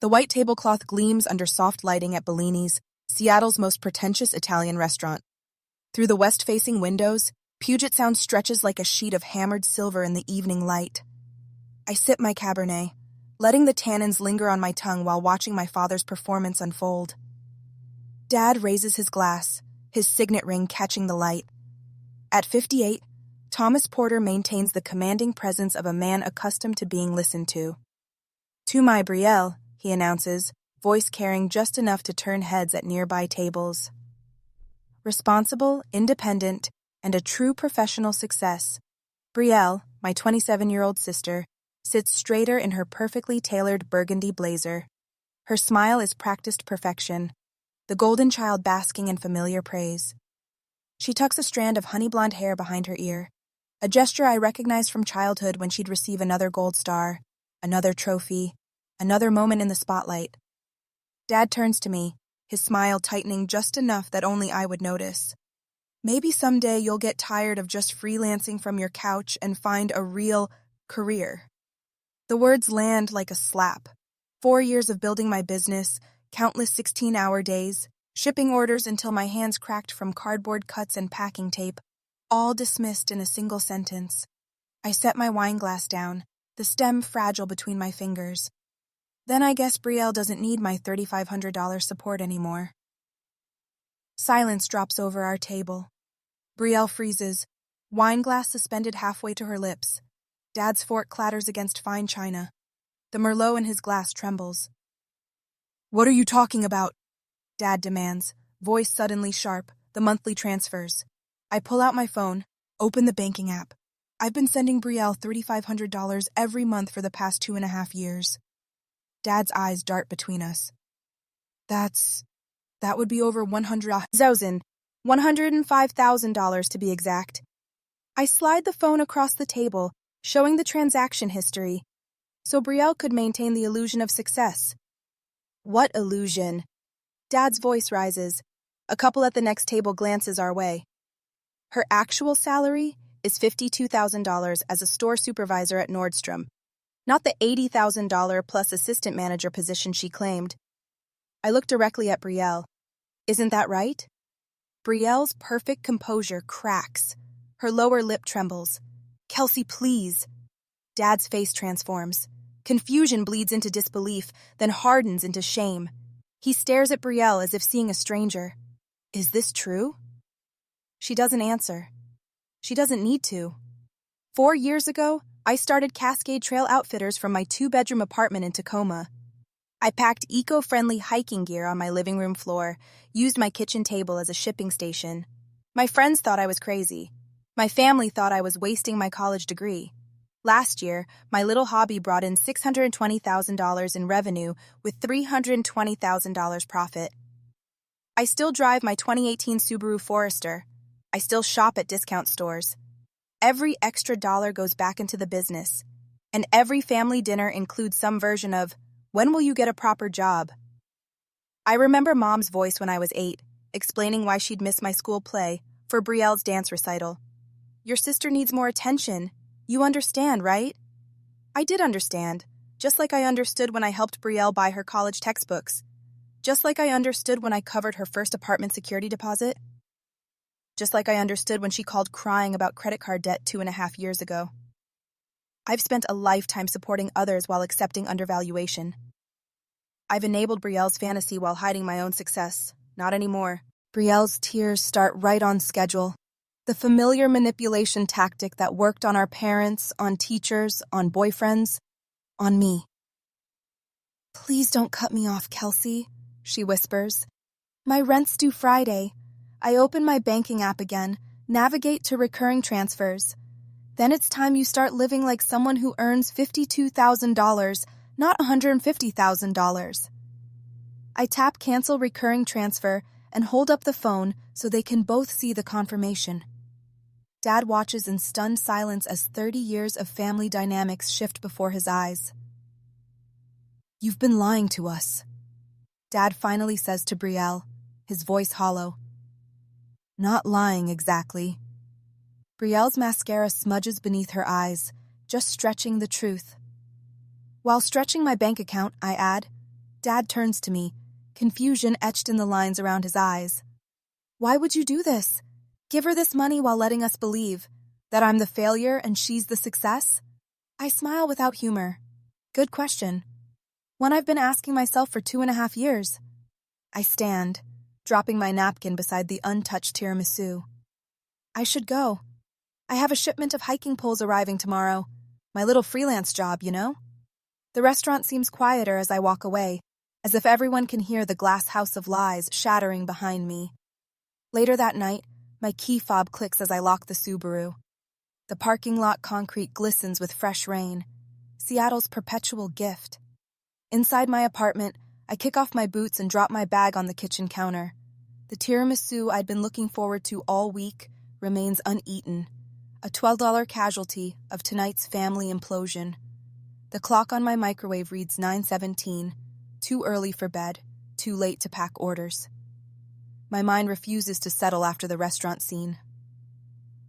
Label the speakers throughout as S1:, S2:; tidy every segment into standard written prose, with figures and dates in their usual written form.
S1: The white tablecloth gleams under soft lighting at Bellini's, Seattle's most pretentious Italian restaurant. Through the west-facing windows, Puget Sound stretches like a sheet of hammered silver in the evening light. I sip my Cabernet, letting the tannins linger on my tongue while watching my father's performance unfold. Dad raises his glass, his signet ring catching the light. At 58, Thomas Porter maintains the commanding presence of a man accustomed to being listened to. "To my Brielle," he announces, voice carrying just enough to turn heads at nearby tables. Responsible, independent, and a true professional success, Brielle, my 27-year-old sister, sits straighter in her perfectly tailored burgundy blazer. Her smile is practiced perfection, the golden child basking in familiar praise. She tucks a strand of honey-blonde hair behind her ear, a gesture I recognized from childhood when she'd receive another gold star, another trophy, another moment in the spotlight. Dad turns to me, his smile tightening just enough that only I would notice. "Maybe someday you'll get tired of just freelancing from your couch and find a real career." The words land like a slap. 4 years of building my business, countless 16-hour days, shipping orders until my hands cracked from cardboard cuts and packing tape, all dismissed in a single sentence. I set my wine glass down, the stem fragile between my fingers. Then I guess Brielle doesn't need my $3,500 support anymore. Silence drops over our table. Brielle freezes, wine glass suspended halfway to her lips. Dad's fork clatters against fine china. The Merlot in his glass trembles. "What are you talking about?" Dad demands, voice suddenly sharp, the monthly transfers. I pull out my phone, open the banking app. I've been sending Brielle $3,500 every month for the past 2.5 years. Dad's eyes dart between us. That would be over $105,000 to be exact. I slide the phone across the table, showing the transaction history, so Brielle could maintain the illusion of success. "What illusion?" Dad's voice rises. A couple at the next table glances our way. Her actual salary is $52,000 as a store supervisor at Nordstrom, not the $80,000 plus assistant manager position she claimed. I look directly at Brielle. Isn't that right? Brielle's perfect composure cracks. Her lower lip trembles. "Kelsey, please." Dad's face transforms. Confusion bleeds into disbelief, then hardens into shame. He stares at Brielle as if seeing a stranger. "Is this true?" She doesn't answer. She doesn't need to. 4 years ago, I started Cascade Trail Outfitters from my 2-bedroom apartment in Tacoma. I packed eco-friendly hiking gear on my living room floor, used my kitchen table as a shipping station. My friends thought I was crazy. My family thought I was wasting my college degree. Last year, my little hobby brought in $620,000 in revenue with $320,000 profit. I still drive my 2018 Subaru Forester. I still shop at discount stores. Every extra dollar goes back into the business, and every family dinner includes some version of, "When will you get a proper job?" I remember Mom's voice when I was 8, explaining why she'd miss my school play for Brielle's dance recital. "Your sister needs more attention. You understand, right?" I did understand, just like I understood when I helped Brielle buy her college textbooks, just like I understood when I covered her first apartment security deposit, just like I understood when she called crying about credit card debt 2.5 years ago. I've spent a lifetime supporting others while accepting undervaluation. I've enabled Brielle's fantasy while hiding my own success. Not anymore. Brielle's tears start right on schedule. The familiar manipulation tactic that worked on our parents, on teachers, on boyfriends, on me. "Please don't cut me off, Kelsey," she whispers. "My rent's due Friday. I open my banking app again, navigate to recurring transfers. Then it's time you start living like someone who earns $52,000, not $150,000. I tap cancel recurring transfer and hold up the phone so they can both see the confirmation. Dad watches in stunned silence as 30 years of family dynamics shift before his eyes. "You've been lying to us," Dad finally says to Brielle, his voice hollow. "Not lying exactly." Brielle's mascara smudges beneath her eyes, just stretching the truth. While stretching my bank account, I add, Dad turns to me, confusion etched in the lines around his eyes. Why would you do this? Give her this money while letting us believe that I'm the failure and she's the success? I smile without humor. Good question. One I've been asking myself for 2.5 years. I stand, dropping my napkin beside the untouched tiramisu. I should go. I have a shipment of hiking poles arriving tomorrow. My little freelance job, you know? The restaurant seems quieter as I walk away, as if everyone can hear the glass house of lies shattering behind me. Later that night, my key fob clicks as I lock the Subaru. The parking lot concrete glistens with fresh rain, Seattle's perpetual gift. Inside my apartment, I kick off my boots and drop my bag on the kitchen counter. The tiramisu I'd been looking forward to all week remains uneaten, a $12 casualty of tonight's family implosion. The clock on my microwave reads 9:17, too early for bed, too late to pack orders. My mind refuses to settle after the restaurant scene.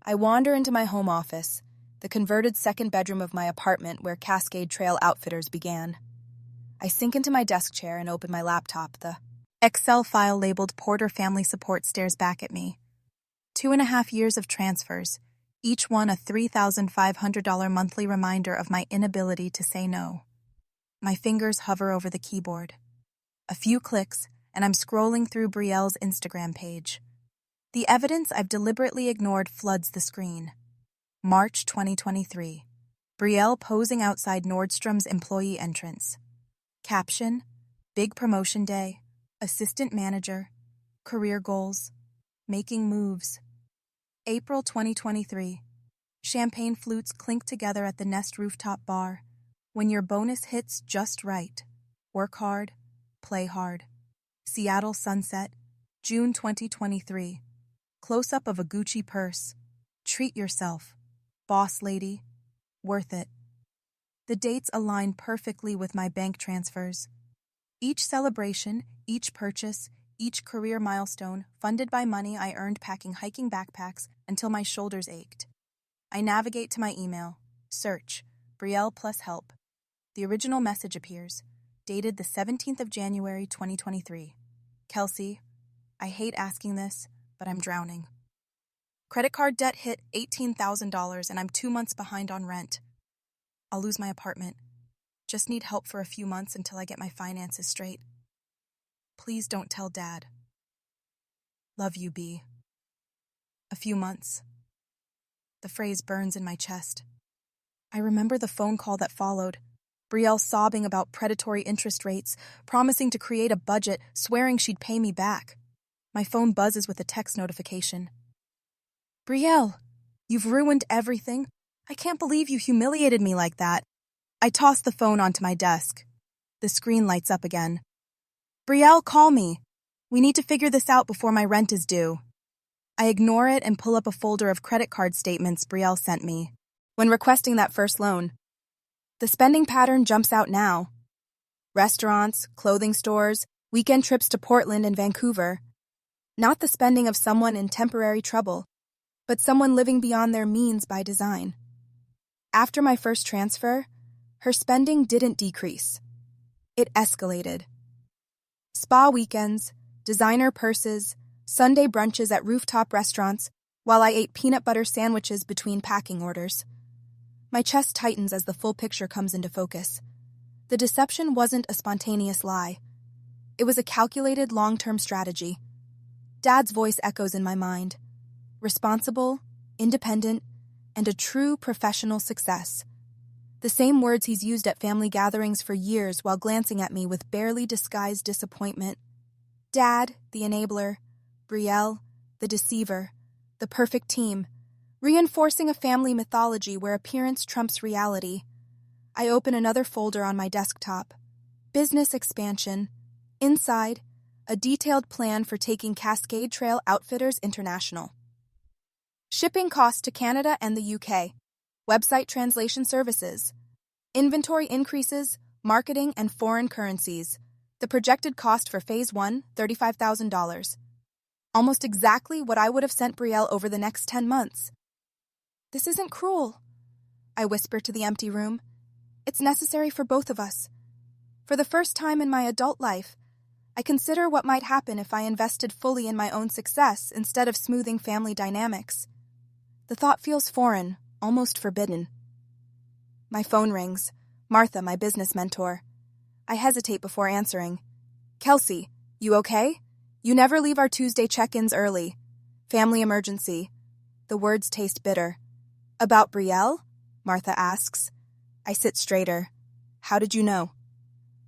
S1: I wander into my home office, the converted second bedroom of my apartment where Cascade Trail Outfitters began. I sink into my desk chair and open my laptop. The Excel file labeled Porter Family Support stares back at me. 2.5 years of transfers, each one a $3,500 monthly reminder of my inability to say no. My fingers hover over the keyboard. A few clicks, and I'm scrolling through Brielle's Instagram page. The evidence I've deliberately ignored floods the screen. March 2023. Brielle posing outside Nordstrom's employee entrance. Caption: Big promotion day, assistant manager, career goals, making moves. April 2023. Champagne flutes clink together at the Nest rooftop bar. When your bonus hits just right. Work hard, play hard. Seattle sunset, June 2023. Close-up of a Gucci purse. Treat yourself. Boss lady. Worth it. The dates align perfectly with my bank transfers. Each celebration, each purchase, each career milestone funded by money I earned packing hiking backpacks until my shoulders ached. I navigate to my email. Search. Brielle plus help. The original message appears, dated the 17th of January 2023. Kelsey, I hate asking this, but I'm drowning. Credit card debt hit $18,000 and I'm 2 months behind on rent. I'll lose my apartment. Just need help for a few months until I get my finances straight. Please don't tell Dad. Love you, B. A few months. The phrase burns in my chest. I remember the phone call that followed. Brielle sobbing about predatory interest rates, promising to create a budget, swearing she'd pay me back. My phone buzzes with a text notification. Brielle, you've ruined everything. I can't believe you humiliated me like that. I toss the phone onto my desk. The screen lights up again. Brielle, call me. We need to figure this out before my rent is due. I ignore it and pull up a folder of credit card statements Brielle sent me when requesting that first loan. The spending pattern jumps out now. Restaurants, clothing stores, weekend trips to Portland and Vancouver. Not the spending of someone in temporary trouble, but someone living beyond their means by design. After my first transfer, her spending didn't decrease. It escalated. Spa weekends, designer purses, Sunday brunches at rooftop restaurants, while I ate peanut butter sandwiches between packing orders. My chest tightens as the full picture comes into focus. The deception wasn't a spontaneous lie. It was a calculated long-term strategy. Dad's voice echoes in my mind. Responsible, independent, and a true professional success. The same words he's used at family gatherings for years while glancing at me with barely disguised disappointment. Dad, the enabler. Brielle, the deceiver. The perfect team. Reinforcing a family mythology where appearance trumps reality. I open another folder on my desktop. Business expansion. Inside, a detailed plan for taking Cascade Trail Outfitters International. Shipping costs to Canada and the UK. Website translation services. Inventory increases, marketing, and foreign currencies. The projected cost for Phase 1, $35,000. Almost exactly what I would have sent Brielle over the next 10 months. This isn't cruel, I whisper to the empty room. It's necessary for both of us. For the first time in my adult life, I consider what might happen if I invested fully in my own success instead of smoothing family dynamics. The thought feels foreign, almost forbidden. My phone rings. Martha, my business mentor. I hesitate before answering. Kelsey, you okay? You never leave our Tuesday check-ins early. Family emergency. The words taste bitter. About Brielle? Martha asks. I sit straighter. How did you know?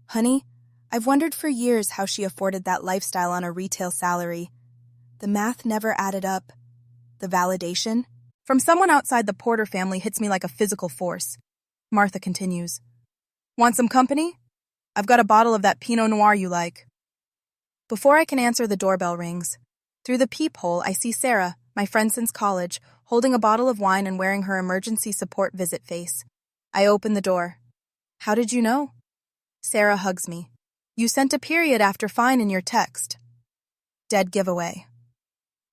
S1: Honey, I've wondered for years how she afforded that lifestyle on a retail salary. The math never added up. The validation? From someone outside the Porter family hits me like a physical force. Martha continues. Want some company? I've got a bottle of that Pinot Noir you like. Before I can answer, the doorbell rings. Through the peephole, I see Sarah, my friend since college, holding a bottle of wine and wearing her emergency support visit face. I open the door. How did you know? Sarah hugs me. You sent a period after fine in your text. Dead giveaway.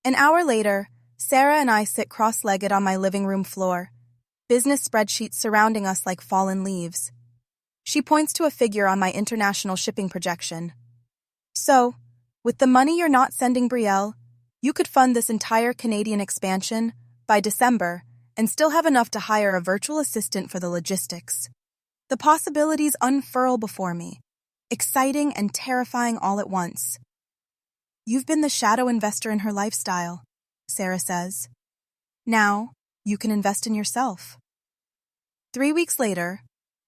S1: An hour later, Sarah and I sit cross-legged on my living room floor, business spreadsheets surrounding us like fallen leaves. She points to a figure on my international shipping projection. So, with the money you're not sending Brielle, you could fund this entire Canadian expansion by December and still have enough to hire a virtual assistant for the logistics. The possibilities unfurl before me, exciting and terrifying all at once. You've been the shadow investor in her lifestyle, Sarah says. Now, you can invest in yourself. 3 weeks later,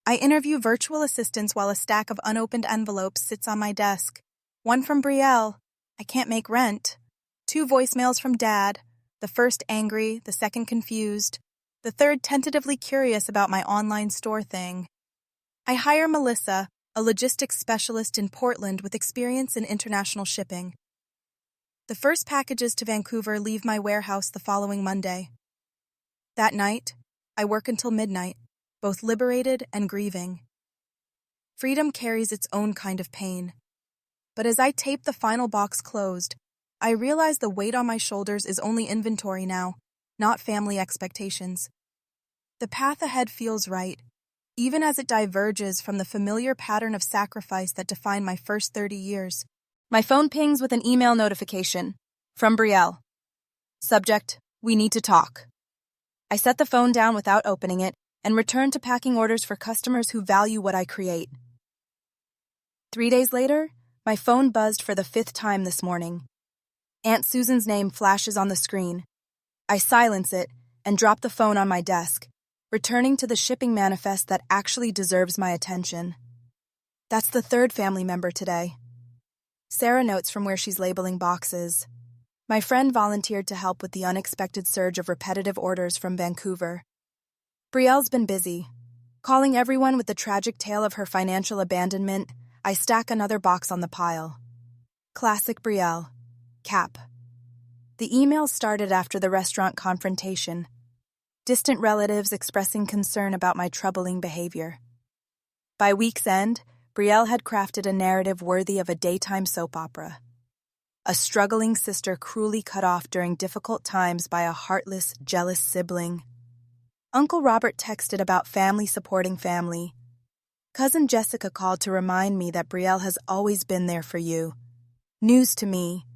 S1: I interview virtual assistants while a stack of unopened envelopes sits on my desk. One from Brielle, I can't make rent. 2 voicemails from Dad, the first angry, the second confused, the third tentatively curious about my online store thing. I hire Melissa, a logistics specialist in Portland with experience in international shipping. The first packages to Vancouver leave my warehouse the following Monday. That night, I work until midnight, both liberated and grieving. Freedom carries its own kind of pain. But as I tape the final box closed, I realize the weight on my shoulders is only inventory now, not family expectations. The path ahead feels right, even as it diverges from the familiar pattern of sacrifice that defined my first 30 years. My phone pings with an email notification from Brielle. Subject, we need to talk. I set the phone down without opening it and return to packing orders for customers who value what I create. 3 days later, my phone buzzed for the 5th time this morning. Aunt Susan's name flashes on the screen. I silence it and drop the phone on my desk, returning to the shipping manifest that actually deserves my attention. That's the 3rd family member today. Sarah notes from where she's labeling boxes. My friend volunteered to help with the unexpected surge of repetitive orders from Vancouver. Brielle's been busy. Calling everyone with the tragic tale of her financial abandonment, I stack another box on the pile. Classic Brielle. Cap. The email started after the restaurant confrontation. Distant relatives expressing concern about my troubling behavior. By week's end, Brielle had crafted a narrative worthy of a daytime soap opera. A struggling sister cruelly cut off during difficult times by a heartless, jealous sibling. Uncle Robert texted about family supporting family. Cousin Jessica called to remind me that Brielle has always been there for you. News to me,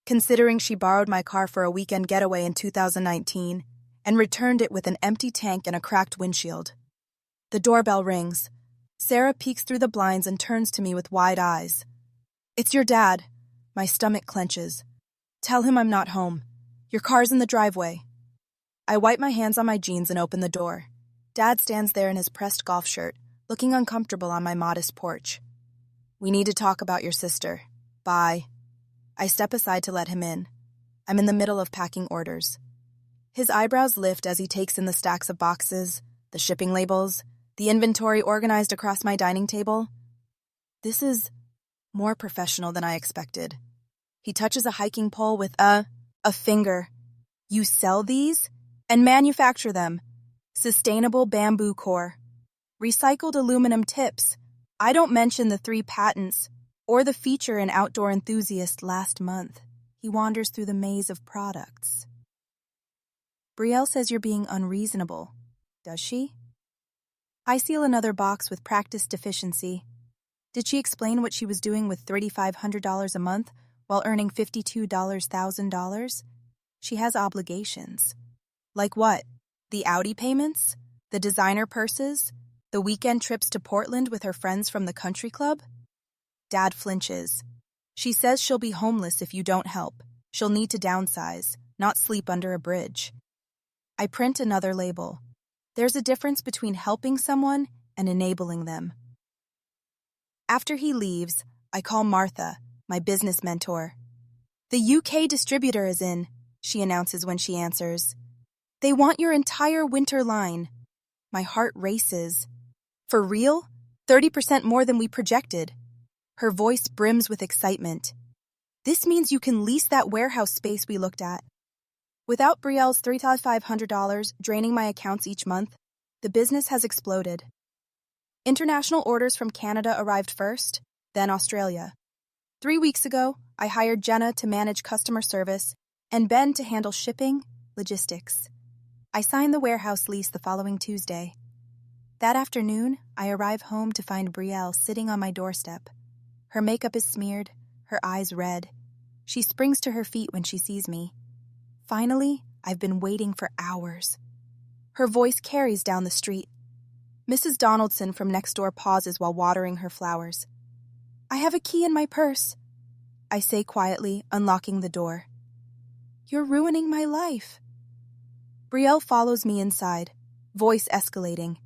S1: considering she borrowed my car for a weekend getaway in 2019 and returned it with an empty tank and a cracked windshield. The doorbell rings. Sarah peeks through the blinds and turns to me with wide eyes. It's your dad. My stomach clenches. Tell him I'm not home. Your car's in the driveway. I wipe my hands on my jeans and open the door. Dad stands there in his pressed golf shirt, looking uncomfortable on my modest porch. We need to talk about your sister. Bye. I step aside to let him in. I'm in the middle of packing orders. His eyebrows lift as he takes in the stacks of boxes, the shipping labels, the inventory organized across my dining table. This is more professional than I expected. He touches a hiking pole with a finger. You sell these? And manufacture them. Sustainable bamboo core. Recycled aluminum tips. I don't mention the 3 patents or the feature in Outdoor Enthusiast last month. He wanders through the maze of products. Brielle says you're being unreasonable. Does she? I seal another box with practice deficiency. Did she explain what she was doing with $3,500 a month while earning $52,000? She has obligations. Like what? The Audi payments? The designer purses? The weekend trips to Portland with her friends from the country club? Dad flinches. She says she'll be homeless if you don't help. She'll need to downsize, not sleep under a bridge. I print another label. There's a difference between helping someone and enabling them. After he leaves, I call Martha, my business mentor. The UK distributor is in, she announces when she answers. They want your entire winter line. My heart races. For real? 30% more than we projected. Her voice brims with excitement. This means you can lease that warehouse space we looked at. Without Brielle's $3,500 draining my accounts each month, the business has exploded. International orders from Canada arrived first, then Australia. 3 weeks ago, I hired Jenna to manage customer service and Ben to handle shipping, logistics. I signed the warehouse lease the following Tuesday. That afternoon, I arrive home to find Brielle sitting on my doorstep. Her makeup is smeared, her eyes red. She springs to her feet when she sees me. Finally, I've been waiting for hours. Her voice carries down the street. Mrs. Donaldson from next door pauses while watering her flowers. I have a key in my purse, I say quietly, unlocking the door. You're ruining my life. Brielle follows me inside, voice escalating.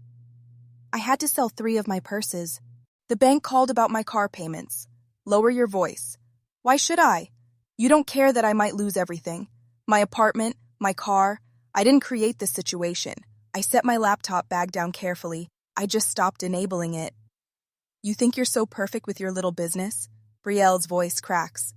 S1: I had to sell 3 of my purses. The bank called about my car payments. Lower your voice. Why should I? You don't care that I might lose everything. My apartment, my car. I didn't create this situation. I set my laptop bag down carefully. I just stopped enabling it. You think you're so perfect with your little business? Brielle's voice cracks.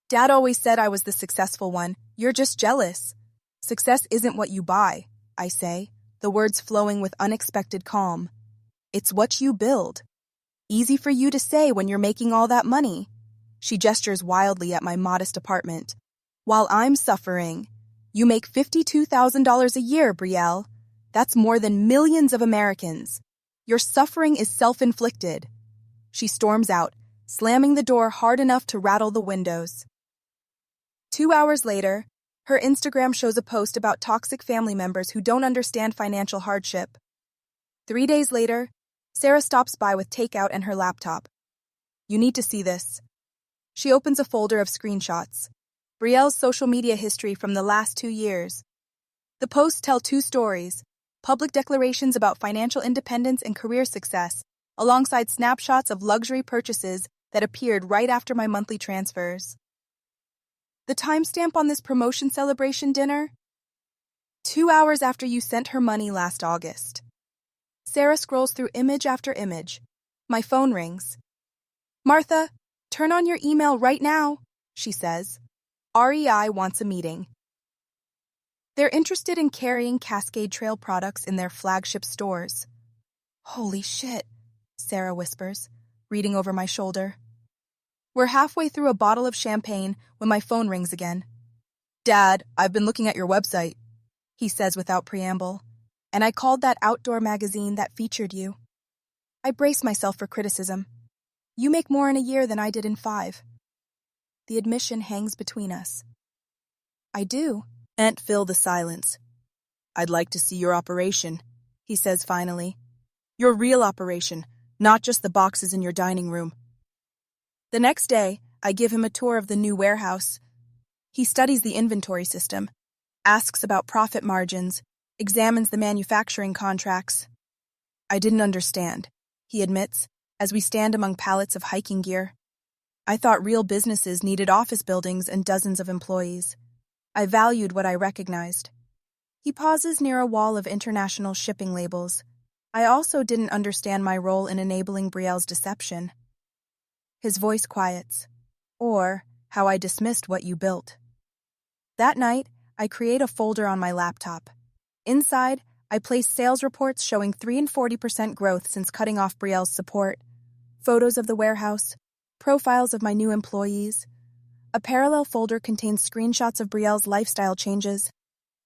S1: Dad always said I was the successful one. You're just jealous. Success isn't what you buy, I say, the words flowing with unexpected calm. It's what you build. Easy for you to say when you're making all that money. She gestures wildly at my modest apartment. While I'm suffering, you make $52,000 a year, Brielle. That's more than millions of Americans. Your suffering is self-inflicted. She storms out, slamming the door hard enough to rattle the windows. 2 hours later, her Instagram shows a post about toxic family members who don't understand financial hardship. 3 days later, Sarah stops by with takeout and her laptop. You need to see this. She opens a folder of screenshots. Brielle's social media history from the last 2 years. The posts tell 2 stories, public declarations about financial independence and career success, alongside snapshots of luxury purchases that appeared right after my monthly transfers. The timestamp on this promotion celebration dinner? 2 hours after you sent her money last August. Sarah scrolls through image after image. My phone rings. Martha, turn on your email right now, she says. REI wants a meeting. They're interested in carrying Cascade Trail products in their flagship stores. Holy shit, Sarah whispers, reading over my shoulder. We're halfway through a bottle of champagne when my phone rings again. Dad, I've been looking at your website, he says without preamble, and I called that outdoor magazine that featured you. I brace myself for criticism. You make more in a year than I did in 5. The admission hangs between us. I do. Can't fill the silence. I'd like to see your operation, he says finally. Your real operation, not just the boxes in your dining room. The next day, I give him a tour of the new warehouse. He studies the inventory system, asks about profit margins, examines the manufacturing contracts. I didn't understand, he admits, as we stand among pallets of hiking gear. I thought real businesses needed office buildings and dozens of employees. I valued what I recognized. He pauses near a wall of international shipping labels. I also didn't understand my role in enabling Brielle's deception. His voice quiets. Or how I dismissed what you built. That night, I create a folder on my laptop. Inside, I place sales reports showing 3% and 40% growth since cutting off Brielle's support, photos of the warehouse, profiles of my new employees. A parallel folder contains screenshots of Brielle's lifestyle changes,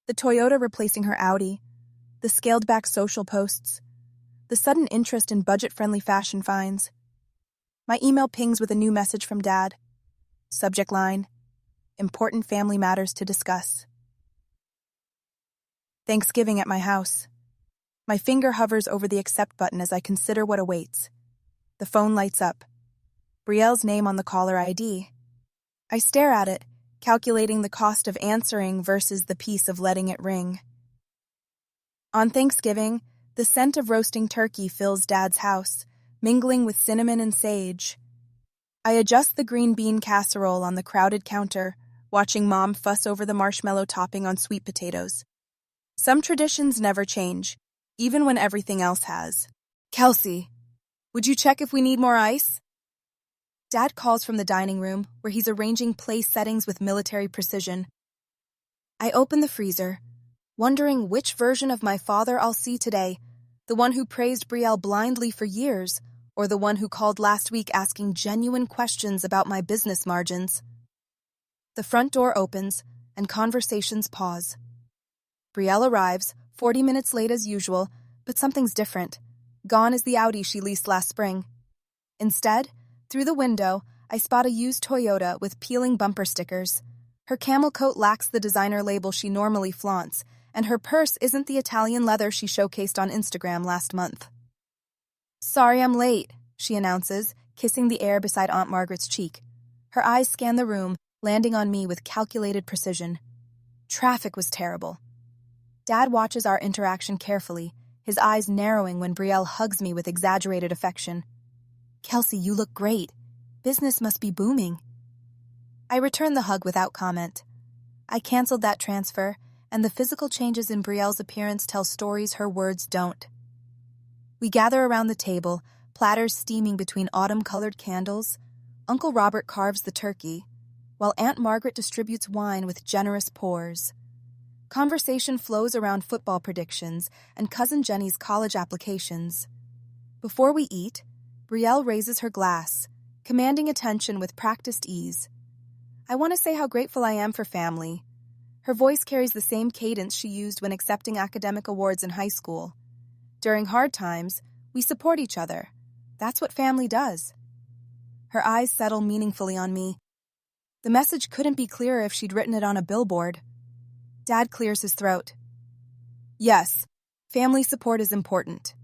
S1: the Toyota replacing her Audi, the scaled-back social posts, the sudden interest in budget-friendly fashion finds. My email pings with a new message from Dad. Subject line: important family matters to discuss. Thanksgiving at my house. My finger hovers over the accept button as I consider what awaits. The phone lights up. Brielle's name on the caller ID. I stare at it, calculating the cost of answering versus the peace of letting it ring. On Thanksgiving, the scent of roasting turkey fills Dad's house, mingling with cinnamon and sage. I adjust the green bean casserole on the crowded counter, watching Mom fuss over the marshmallow topping on sweet potatoes. Some traditions never change, even when everything else has. Kelsey, would you check if we need more ice? Dad calls from the dining room, where he's arranging place settings with military precision. I open the freezer, wondering which version of my father I'll see today, the one who praised Brielle blindly for years, or the one who called last week asking genuine questions about my business margins. The front door opens, and conversations pause. Brielle arrives, 40 minutes late as usual, but something's different. Gone is the Audi she leased last spring. Instead, through the window, I spot a used Toyota with peeling bumper stickers. Her camel coat lacks the designer label she normally flaunts, and her purse isn't the Italian leather she showcased on Instagram last month. Sorry I'm late, she announces, kissing the air beside Aunt Margaret's cheek. Her eyes scan the room, landing on me with calculated precision. Traffic was terrible. Dad watches our interaction carefully, his eyes narrowing when Brielle hugs me with exaggerated affection. Kelsey, you look great. Business must be booming. I return the hug without comment. I canceled that transfer, and the physical changes in Brielle's appearance tell stories her words don't. We gather around the table, platters steaming between autumn-colored candles. Uncle Robert carves the turkey, while Aunt Margaret distributes wine with generous pours. Conversation flows around football predictions and Cousin Jenny's college applications. Before we eat, Brielle raises her glass, commanding attention with practiced ease. I want to say how grateful I am for family. Her voice carries the same cadence she used when accepting academic awards in high school. During hard times, we support each other. That's what family does. Her eyes settle meaningfully on me. The message couldn't be clearer if she'd written it on a billboard. Dad clears his throat. Yes, family support is important.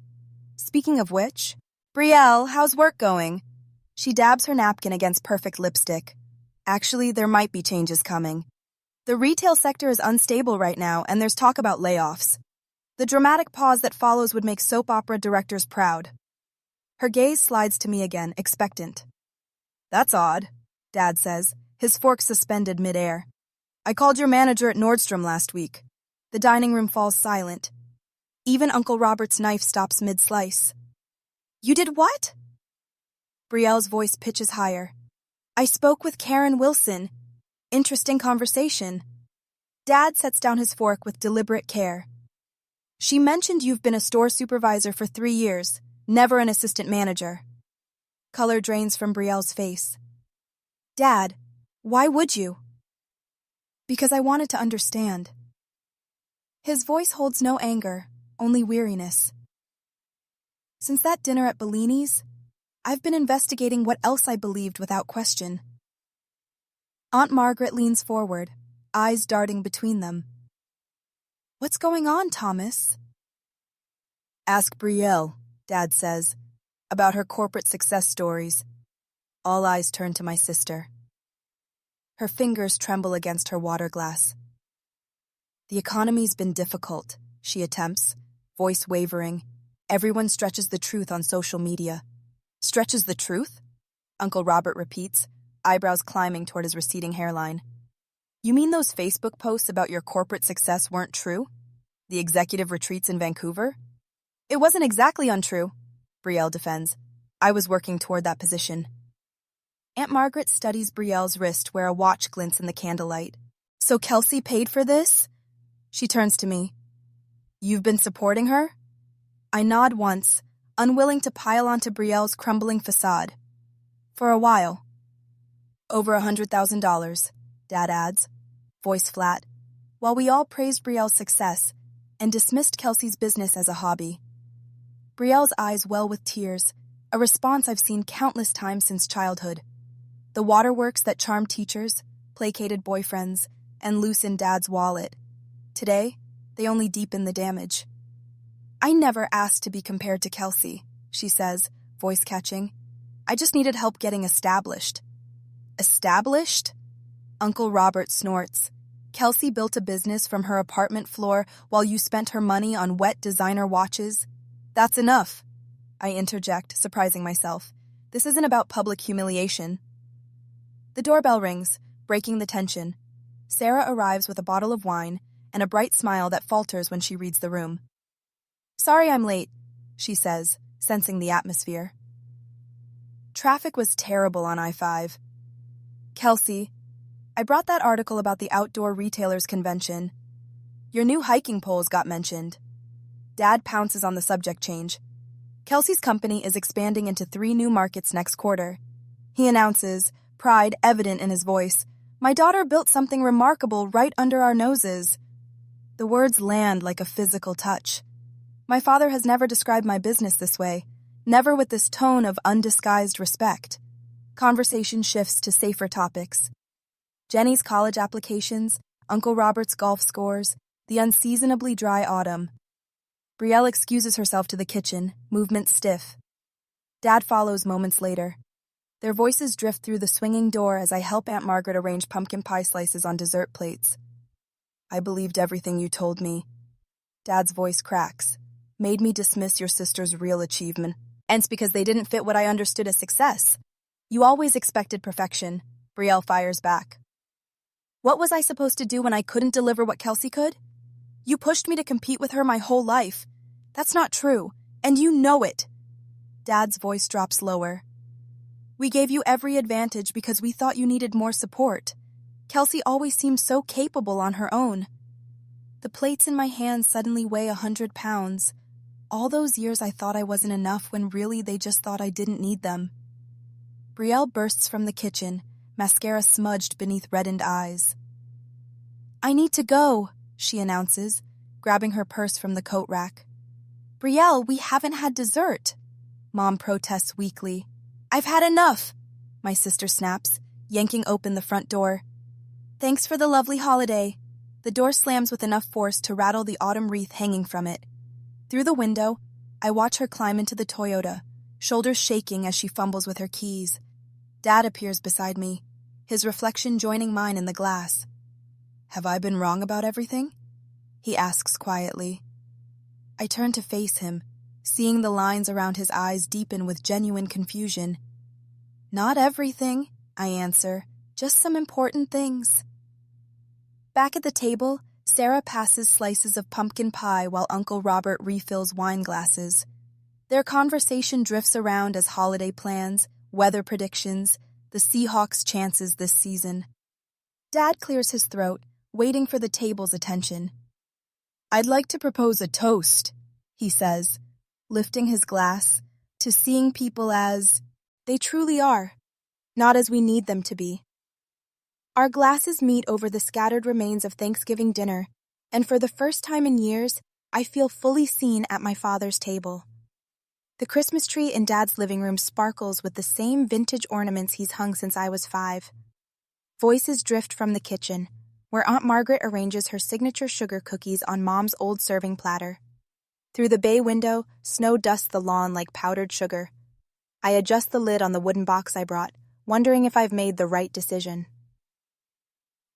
S1: Speaking of which, Brielle, how's work going? She dabs her napkin against perfect lipstick. Actually, there might be changes coming. The retail sector is unstable right now, and there's talk about layoffs. The dramatic pause that follows would make soap opera directors proud. Her gaze slides to me again, expectant. That's odd, Dad says, his fork suspended midair. I called your manager at Nordstrom last week. The dining room falls silent. Even Uncle Robert's knife stops mid-slice. You did what? Brielle's voice pitches higher. I spoke with Karen Wilson. Interesting conversation. Dad sets down his fork with deliberate care. She mentioned you've been a store supervisor for 3 years, never an assistant manager. Color drains from Brielle's face. Dad, why would you? Because I wanted to understand. His voice holds no anger, only weariness. Since that dinner at Bellini's, I've been investigating what else I believed without question. Aunt Margaret leans forward, eyes darting between them. What's going on, Thomas? Ask Brielle, Dad says, about her corporate success stories. All eyes turn to my sister. Her fingers tremble against her water glass. The economy's been difficult, she attempts, voice wavering. Everyone stretches the truth on social media. Stretches the truth? Uncle Robert repeats, eyebrows climbing toward his receding hairline. You mean those Facebook posts about your corporate success weren't true? The executive retreats in Vancouver? It wasn't exactly untrue, Brielle defends. I was working toward that position. Aunt Margaret studies Brielle's wrist where a watch glints in the candlelight. So Kelsey paid for this? She turns to me. You've been supporting her? I nod once, unwilling to pile onto Brielle's crumbling facade. For a while. Over $100,000, Dad adds, voice flat, while we all praised Brielle's success and dismissed Kelsey's business as a hobby. Brielle's eyes well with tears, a response I've seen countless times since childhood. The waterworks that charmed teachers, placated boyfriends, and loosened Dad's wallet. Today, they only deepen the damage. I never asked to be compared to Kelsey, she says, voice catching. I just needed help getting established. Established? Uncle Robert snorts. Kelsey built a business from her apartment floor while you spent her money on wet designer watches. That's enough. I interject, surprising myself. This isn't about public humiliation. The doorbell rings, breaking the tension. Sarah arrives with a bottle of wine and a bright smile that falters when she reads the room. Sorry I'm late, she says, sensing the atmosphere. Traffic was terrible on I-5. Kelsey, I brought that article about the outdoor retailers convention. Your new hiking poles got mentioned. Dad pounces on the subject change. Kelsey's company is expanding into 3 new markets next quarter. He announces, pride evident in his voice, my daughter built something remarkable right under our noses. The words land like a physical touch. My father has never described my business this way, never with this tone of undisguised respect. Conversation shifts to safer topics. Jenny's college applications, Uncle Robert's golf scores, the unseasonably dry autumn. Brielle excuses herself to the kitchen, movement stiff. Dad follows moments later. Their voices drift through the swinging door as I help Aunt Margaret arrange pumpkin pie slices on dessert plates. I believed everything you told me. Dad's voice cracks. Made me dismiss your sister's real achievement. And it's because they didn't fit what I understood as success. You always expected perfection, Brielle fires back. What was I supposed to do when I couldn't deliver what Kelsey could? You pushed me to compete with her my whole life. That's not true, and you know it. Dad's voice drops lower. We gave you every advantage because we thought you needed more support. Kelsey always seemed so capable on her own. The plates in my hands suddenly weigh 100 pounds. All those years I thought I wasn't enough when really they just thought I didn't need them. Brielle bursts from the kitchen, mascara smudged beneath reddened eyes. I need to go, she announces, grabbing her purse from the coat rack. Brielle, we haven't had dessert. Mom protests weakly. I've had enough, my sister snaps, yanking open the front door. Thanks for the lovely holiday. The door slams with enough force to rattle the autumn wreath hanging from it. Through the window, I watch her climb into the Toyota, shoulders shaking as she fumbles with her keys. Dad appears beside me, his reflection joining mine in the glass. Have I been wrong about everything? He asks quietly. I turn to face him, seeing the lines around his eyes deepen with genuine confusion. Not everything, I answer, just some important things. Back at the table, Sarah passes slices of pumpkin pie while Uncle Robert refills wine glasses. Their conversation drifts around as holiday plans, weather predictions, the Seahawks' chances this season. Dad clears his throat, waiting for the table's attention. I'd like to propose a toast, he says, lifting his glass, to seeing people as they truly are, not as we need them to be. Our glasses meet over the scattered remains of Thanksgiving dinner, and for the first time in years, I feel fully seen at my father's table. The Christmas tree in Dad's living room sparkles with the same vintage ornaments he's hung since I was 5. Voices drift from the kitchen, where Aunt Margaret arranges her signature sugar cookies on Mom's old serving platter. Through the bay window, snow dusts the lawn like powdered sugar. I adjust the lid on the wooden box I brought, wondering if I've made the right decision.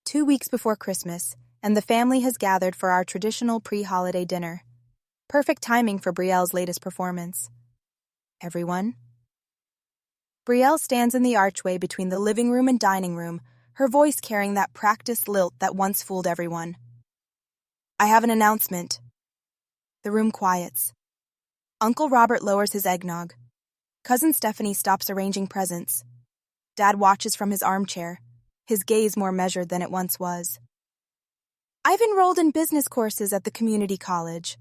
S1: 2 weeks before Christmas, and the family has gathered for our traditional pre-holiday dinner. Perfect timing for Brielle's latest performance. Everyone? Brielle stands in the archway between the living room and dining room, her voice carrying that practiced lilt that once fooled everyone. I have an announcement. The room quiets. Uncle Robert lowers his eggnog. Cousin Stephanie stops arranging presents. Dad watches from his armchair, his gaze more measured than it once was. I've enrolled in business courses at the community college,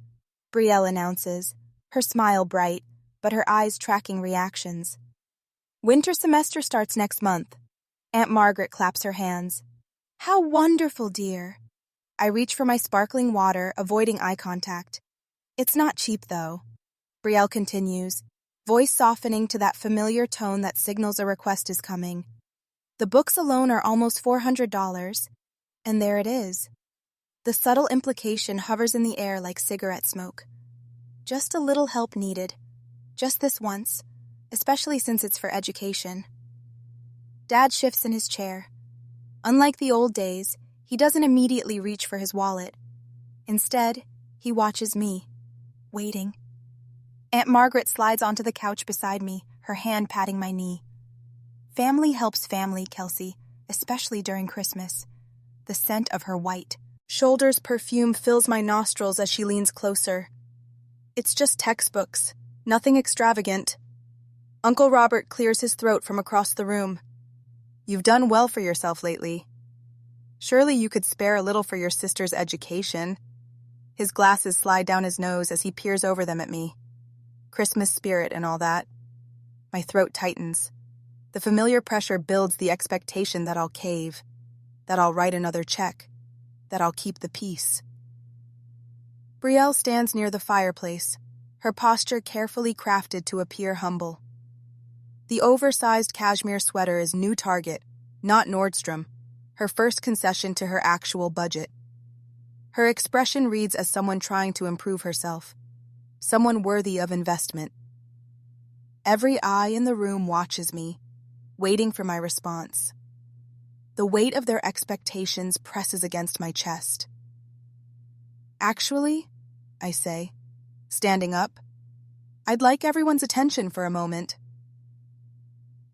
S1: Brielle announces, her smile bright, but her eyes tracking reactions. Winter semester starts next month. Aunt Margaret claps her hands. How wonderful, dear. I reach for my sparkling water, avoiding eye contact. It's not cheap, though. Brielle continues. voice softening to that familiar tone that signals a request is coming. The books alone are almost $400, and there it is. The subtle implication hovers in the air like cigarette smoke. Just a little help needed. Just this once, especially since it's for education. Dad shifts in his chair. Unlike the old days, he doesn't immediately reach for his wallet. Instead, he watches me, waiting. Aunt Margaret slides onto the couch beside me, her hand patting my knee. Family helps family, Kelsey, especially during Christmas. The scent of her white shoulders' perfume fills my nostrils as she leans closer. It's just textbooks, nothing extravagant. Uncle Robert clears his throat from across the room. You've done well for yourself lately. Surely you could spare a little for your sister's education. His glasses slide down his nose as he peers over them at me. Christmas spirit and all that. My throat tightens. The familiar pressure builds the expectation that I'll cave, that I'll write another check, that I'll keep the peace. Brielle stands near the fireplace, her posture carefully crafted to appear humble. The oversized cashmere sweater is new Target, not Nordstrom, her first concession to her actual budget. Her expression reads as someone trying to improve herself, someone worthy of investment. Every eye in the room watches me, waiting for my response. The weight of their expectations presses against my chest. Actually, I say, standing up, I'd like everyone's attention for a moment.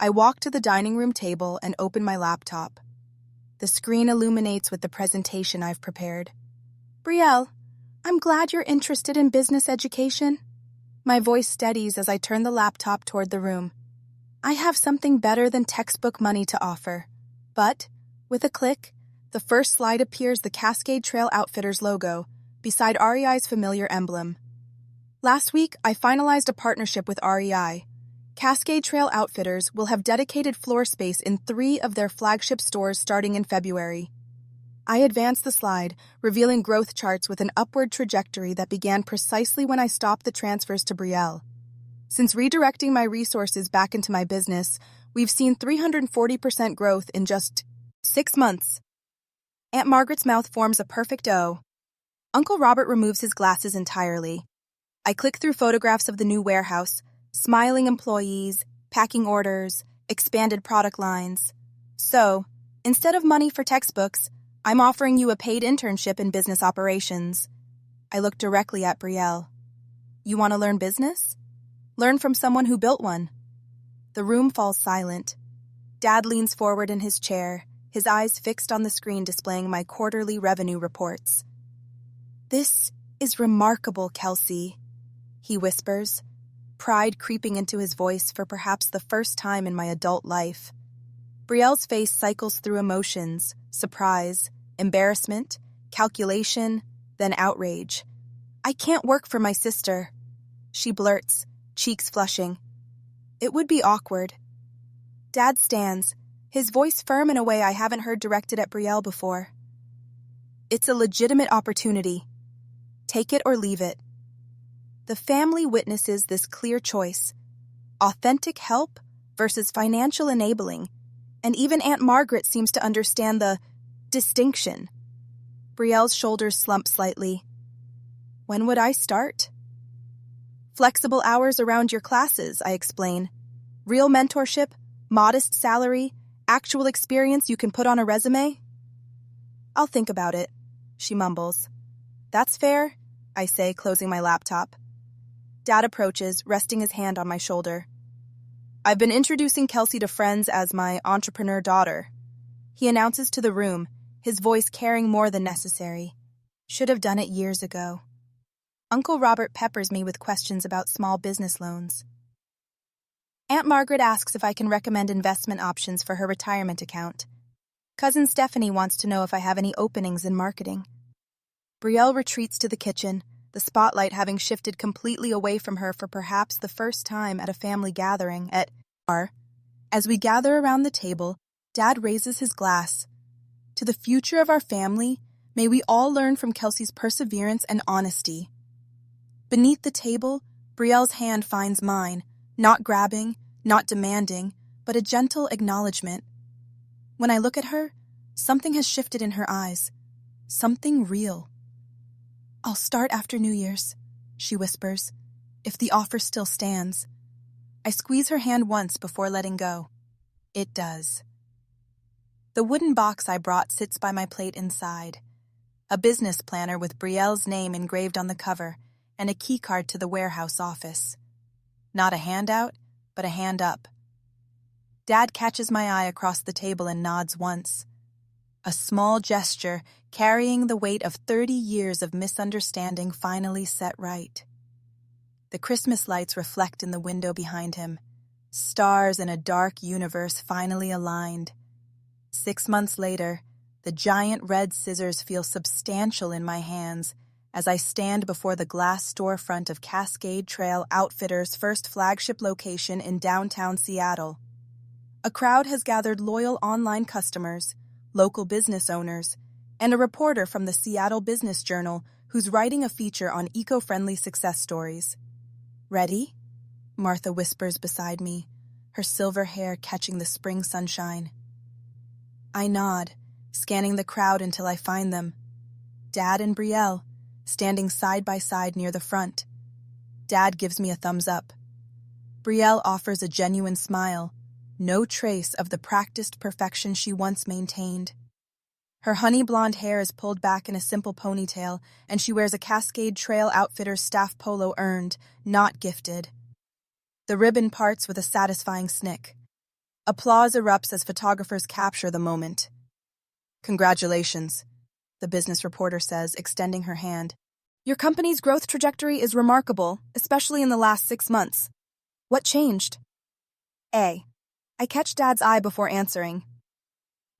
S1: I walk to the dining room table and open my laptop. The screen illuminates with the presentation I've prepared. Brielle, I'm glad you're interested in business education. My voice steadies as I turn the laptop toward the room. I have something better than textbook money to offer. But, with a click, the first slide appears the Cascade Trail Outfitters logo, beside REI's familiar emblem. Last week, I finalized a partnership with REI. Cascade Trail Outfitters will have dedicated floor space in 3 of their flagship stores starting in February. I advanced the slide, revealing growth charts with an upward trajectory that began precisely when I stopped the transfers to Brielle. Since redirecting my resources back into my business, we've seen 340% growth in just 6 months. Aunt Margaret's mouth forms a perfect O. Uncle Robert removes his glasses entirely. I click through photographs of the new warehouse, smiling employees, packing orders, expanded product lines. So, instead of money for textbooks, I'm offering you a paid internship in business operations. I look directly at Brielle. You want to learn business? Learn from someone who built one. The room falls silent. Dad leans forward in his chair, his eyes fixed on the screen displaying my quarterly revenue reports. This is remarkable, Kelsey, he whispers, pride creeping into his voice for perhaps the first time in my adult life. Brielle's face cycles through emotions, surprise, embarrassment, calculation, then outrage. I can't work for my sister, she blurts, cheeks flushing. It would be awkward. Dad stands, his voice firm in a way I haven't heard directed at Brielle before. It's a legitimate opportunity. Take it or leave it. The family witnesses this clear choice. Authentic help versus financial enabling. And even Aunt Margaret seems to understand the distinction. Brielle's shoulders slump slightly. When would I start? Flexible hours around your classes, I explain. Real mentorship, modest salary, actual experience you can put on a resume? I'll think about it, she mumbles. That's fair, I say, closing my laptop. Dad approaches, resting his hand on my shoulder. I've been introducing Kelsey to friends as my entrepreneur daughter. He announces to the room, his voice carrying more than necessary. Should have done it years ago. Uncle Robert peppers me with questions about small business loans. Aunt Margaret asks if I can recommend investment options for her retirement account. Cousin Stephanie wants to know if I have any openings in marketing. Brielle retreats to the kitchen, the spotlight having shifted completely away from her for perhaps the first time at a family gathering at R. As we gather around the table, Dad raises his glass. To the future of our family, may we all learn from Kelsey's perseverance and honesty. Beneath the table, Brielle's hand finds mine, Not grabbing, not demanding, but a gentle acknowledgement. When I look at her, something has shifted in her eyes. Something real. "I'll start after New Year's," she whispers, "if the offer still stands." I squeeze her hand once before letting go. It does. The wooden box I brought sits by my plate inside. A business planner with Brielle's name engraved on the cover and a keycard to the warehouse office. Not a handout, but a hand up. Dad catches my eye across the table and nods once. A small gesture carrying the weight of 30 years of misunderstanding finally set right. The Christmas lights reflect in the window behind him. Stars in a dark universe finally aligned. 6 months later, the giant red scissors feel substantial in my hands as I stand before the glass storefront of Cascade Trail Outfitters' first flagship location in downtown Seattle. A crowd has gathered loyal online customers, local business owners, and a reporter from the Seattle Business Journal who's writing a feature on eco-friendly success stories. "Ready?" Martha whispers beside me, her silver hair catching the spring sunshine. I nod, scanning the crowd until I find them. Dad and Brielle, standing side by side near the front. Dad gives me a thumbs up. Brielle offers a genuine smile, no trace of the practiced perfection she once maintained. Her honey blonde hair is pulled back in a simple ponytail, and she wears a Cascade Trail Outfitters staff polo earned, not gifted. The ribbon parts with a satisfying snick. Applause erupts as photographers capture the moment. "Congratulations," the business reporter says, extending her hand. "Your company's growth trajectory is remarkable, especially in the last 6 months. What changed?" I catch Dad's eye before answering.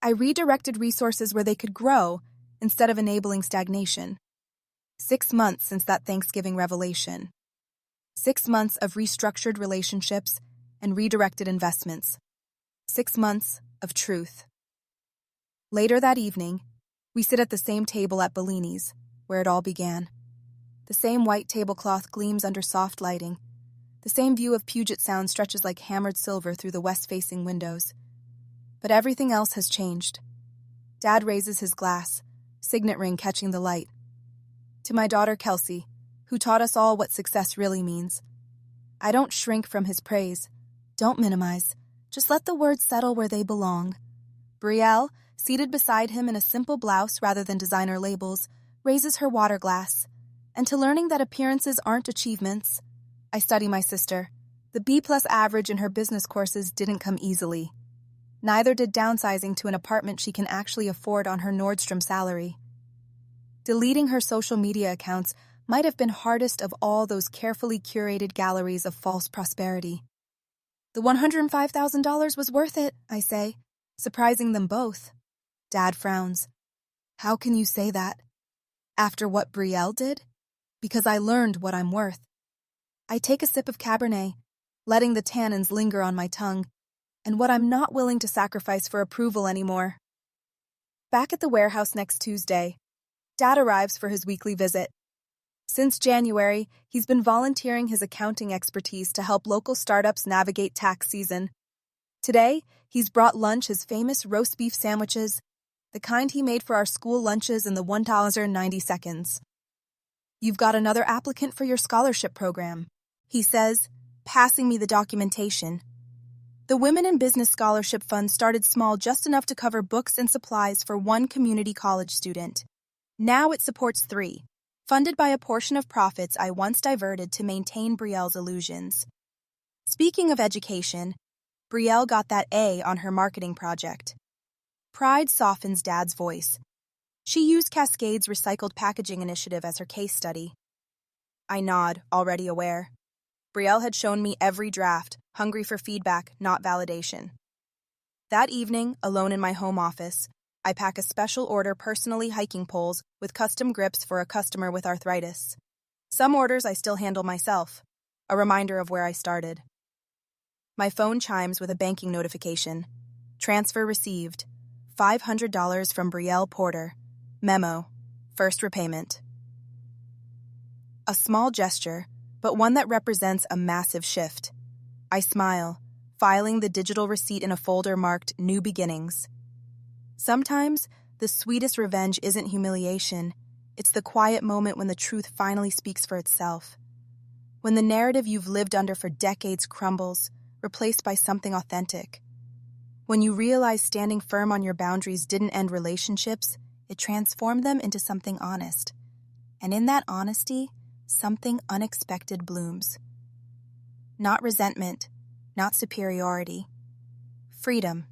S1: I redirected resources where they could grow instead of enabling stagnation. 6 months since that Thanksgiving revelation. 6 months of restructured relationships and redirected investments. 6 months of truth. Later that evening, we sit at the same table at Bellini's, where it all began. The same white tablecloth gleams under soft lighting. The same view of Puget Sound stretches like hammered silver through the west-facing windows. But everything else has changed. Dad raises his glass, signet ring catching the light. "To my daughter Kelsey, who taught us all what success really means." I don't shrink from his praise. Don't minimize. Just let the words settle where they belong. Brielle, seated beside him in a simple blouse rather than designer labels, raises her water glass. And to learning that appearances aren't achievements, I study my sister. The B+ average in her business courses didn't come easily. Neither did downsizing to an apartment she can actually afford on her Nordstrom salary. Deleting her social media accounts might have been hardest of all those carefully curated galleries of false prosperity. "The $105,000 was worth it," I say, surprising them both. Dad frowns. "How can you say that? After what Brielle did? Because I learned what I'm worth." I take a sip of Cabernet, letting the tannins linger on my tongue, and what I'm not willing to sacrifice for approval anymore. Back at the warehouse next Tuesday, Dad arrives for his weekly visit. Since January, he's been volunteering his accounting expertise to help local startups navigate tax season. Today, he's brought lunch his famous roast beef sandwiches, the kind he made for our school lunches in the 1,090 seconds. "You've got another applicant for your scholarship program," he says, passing me the documentation. The Women in Business Scholarship Fund started small, just enough to cover books and supplies for one community college student. Now it supports 3, funded by a portion of profits I once diverted to maintain Brielle's illusions. Speaking of education, Brielle got that A on her marketing project. Pride softens Dad's voice. She used Cascade's recycled packaging initiative as her case study. I nod, already aware. Brielle had shown me every draft, hungry for feedback, not validation. That evening, alone in my home office, I pack a special order personally hiking poles with custom grips for a customer with arthritis. Some orders I still handle myself, a reminder of where I started. My phone chimes with a banking notification. Transfer received. $500 from Brielle Porter. Memo. First repayment. A small gesture, but one that represents a massive shift. I smile, filing the digital receipt in a folder marked New Beginnings. Sometimes, the sweetest revenge isn't humiliation. It's the quiet moment when the truth finally speaks for itself. When the narrative you've lived under for decades crumbles, replaced by something authentic. When you realize standing firm on your boundaries didn't end relationships, it transformed them into something honest. And in that honesty, something unexpected blooms. Not resentment, not superiority. Freedom.